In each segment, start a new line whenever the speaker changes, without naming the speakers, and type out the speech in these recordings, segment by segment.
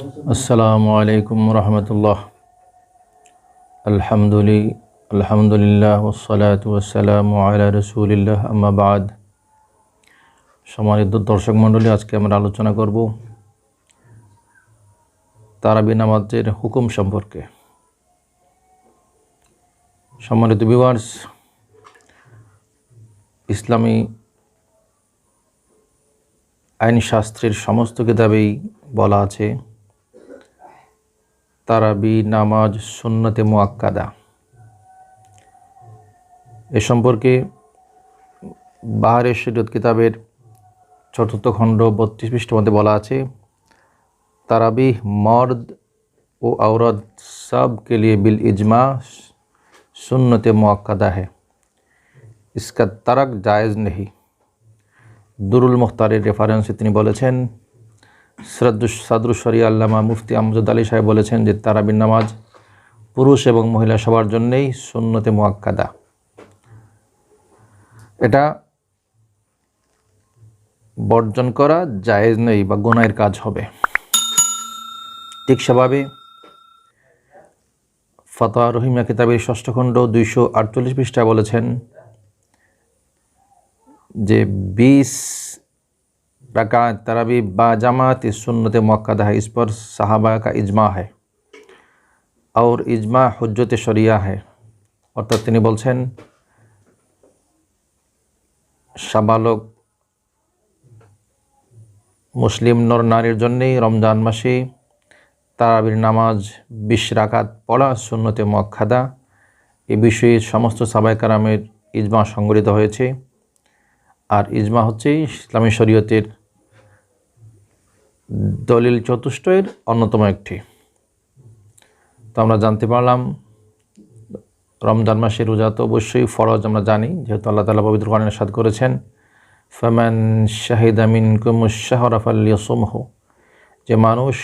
আসসালামু আলাইকুম রহমতুল্লাহ। আলহামদুলিল্লাহ ওয়াসসালাতু ওয়াসসালামু আলা রাসূলিল্লাহ, আম্মা বাদ। সম্মানিত দর্শক মণ্ডলী, আজকে আমরা আলোচনা করব তারাবি নামাজের হুকুম সম্পর্কে। সম্মানিত ভিউয়ার্স, ইসলামী আইনশাস্ত্রের সমস্ত কিতাবেই বলা আছে তারাবি নামাজ সুন্নতে মুআক্কাদা। এ সম্পর্কে বাহারে শরীয়ত কিতাবের 4th খণ্ড 32 পৃষ্ঠার মধ্যে বলা আছে, তারাবি मर्द व औरत सब के लिए बिल इजमा सुन्नत मुअक्कदा है, इसका तर्क जायज़ नहीं। দুরুল মুখতারের রেফারেন্সে তিনি বলেছেন, সাদরুশ শরিয়া আল্লামা মুফতি আমজাদ আলী সাহেব বলেছেন যে তারাবির নামাজ পুরুষ এবং মহিলা সবার জন্যই সুন্নতে মুআক্কাদা। এটা বর্জন করা জায়েজ নেই বা গুনাহের কাজ হবে। ঠিক সেভাবে ফাতোয়া রহিমিয়া কিতাবের 6ষ্ঠ খণ্ড 248 পৃষ্ঠায় বলেছেন যে 20 रकात तरावी बाजमात सुन्नत मुअक्कदा है, इस पर सहाबा का इजमा है और इजमा हुज्जत शरिया है। অর্থাৎ তিনি বলছেন সাবালক মুসলিম নর নারীর জন্যই রমজান মাসে তারাবির নামাজ 20 রাকাত পড়া সুন্নতে মুআক্কাদা। এই বিষয়ে সমস্ত সাহাবায়ে কেরামের ইজমা সংগঠিত হয়েছে। আর ইজমা হচ্ছে ইসলামী শরীয়তের দলিল চতুষ্টয়ের অন্যতম একটি। তো আমরা জানতে পারলাম রমজান মাসের রোজা তো অবশ্যই ফরজ, আমরা জানি, যেহেতু আল্লাহ তাআলা পবিত্র কোরআনে ইরশাদ করেছেন, ফামান শাহিদা মিনকুমুশ শাহরা ফালইয়াসুমহু, যে মানুষ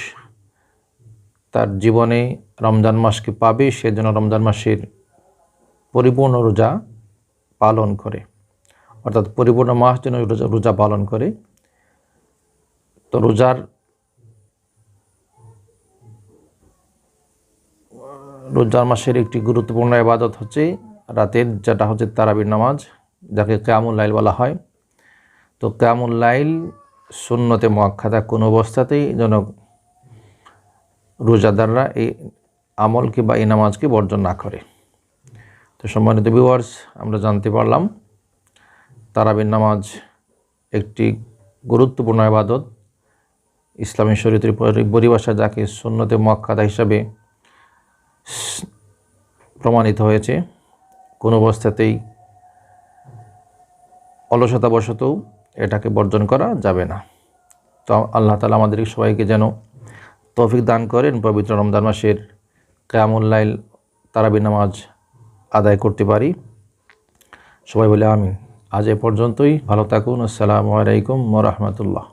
তার জীবনে রমজান মাসকে পাবে সেজন্য রমজান মাসের পরিপূর্ণ রোজা পালন করে, অর্থাৎ পরিপূর্ণ মাস যেন রোজা পালন করে। তো রোজার মাসের একটি গুরুত্বপূর্ণ ইবাদত হচ্ছে রাতের, যেটা হচ্ছে তারাবির নামাজ, যাকে কিয়ামুল লাইল বলা হয়। তো কিয়ামুল লাইল সুন্নতে মুআক্কাদা, কোনো অবস্থাতেই যেন রোজাদাররা এই আমলকে বা এই নামাজকে বর্জন না করে। তো সম্মানিত ভিউয়ার্স, আমরা জানতে পারলাম তারাবির নামাজ একটি গুরুত্বপূর্ণ ইবাদত। ইসলামী শরীয়তের পরিভাষা যাকে সুন্নতে মুআক্কাদা হিসাবে প্রমাণিত হয়েছে, কোনো অবস্থাতেই অলসতাবশতও এটাকে বর্জন করা যাবে না। তো আল্লাহ তাআলা আমাদের সবাইকে যেন তৌফিক দান করেন পবিত্র রমজান মাসের কিয়ামুল লাইল তারাবি নামাজ আদায় করতে পারি। সবাই বলে আমিন। আজ এ পর্যন্তই, ভালো থাকুন। আসসালামু আলাইকুম ওয়া রাহমাতুল্লাহ।